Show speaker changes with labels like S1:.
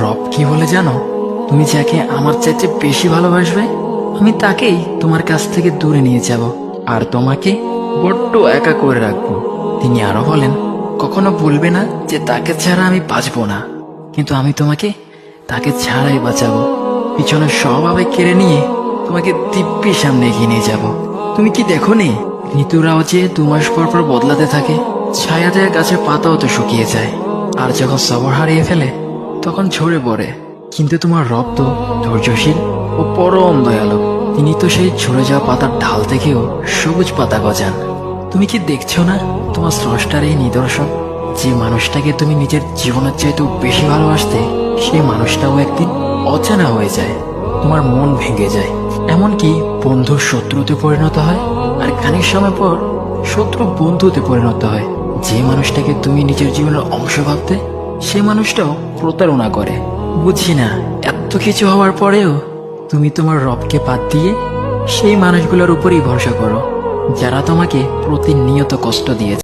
S1: রব কি বলে জানো? তুমি যাকে আমার চাইতে বেশি ভালোবাসবে, আমি তাকেই তোমার কাছ থেকে দূরে নিয়ে যাব আর তোমাকে বড্ড একা করে রাখবো। তিনি আরো বলেন, কখনো বলবে না যে তাকে ছাড়া আমি বাঁচবো না, কিন্তু আমি তোমাকে তাকে ছাড়াই বাঁচাবো। পিছনে সব আবেগ কেড়ে নিয়ে তোমাকে দিব্যি সামনে এগিয়ে নিয়ে যাব। তুমি কি দেখো নি, ঋতুরাও যে 2 মাস পর পর বদলাতে থাকে, ছায়া দেয়া গাছের পাতাও তো শুকিয়ে যায়, আর যখন সবর হারিয়ে ফেলে তখন ঝরে পড়ে। কিন্তু তোমার রব তো ধৈর্যশীল ও পরম দয়ালু। তিনি তো সেই ঝরে যাওয়া পাতার ঢাল থেকেও সবুজ পাতা গজান। তুমি কি দেখছো না তোমার স্রষ্টার এই নিদর্শন? যে মানুষটাকে তুমি নিজের জীবনের চাইতেও বেশি ভালোবাসতে, সেই মানুষটাও একদিন অচেনা হয়ে যায়, তোমার মন ভেঙে যায়, এমনকি বন্ধু শত্রুতে পরিণত হয়, আর খানিক সময় পর শত্রু বন্ধুতে পরিণত হয়। যে মানুষটাকে তুমি নিজের জীবনের অংশ ভাবতে, সে মানুষটাও প্রতারণা করে। বুঝি না, এত কিছু হওয়ার পরেও তুমি তোমার রবকে বাদ দিয়ে সেই মানুষগুলোর উপরই ভরসা করো, যারা তোমাকে প্রতিনিয়ত কষ্ট দিয়েছে।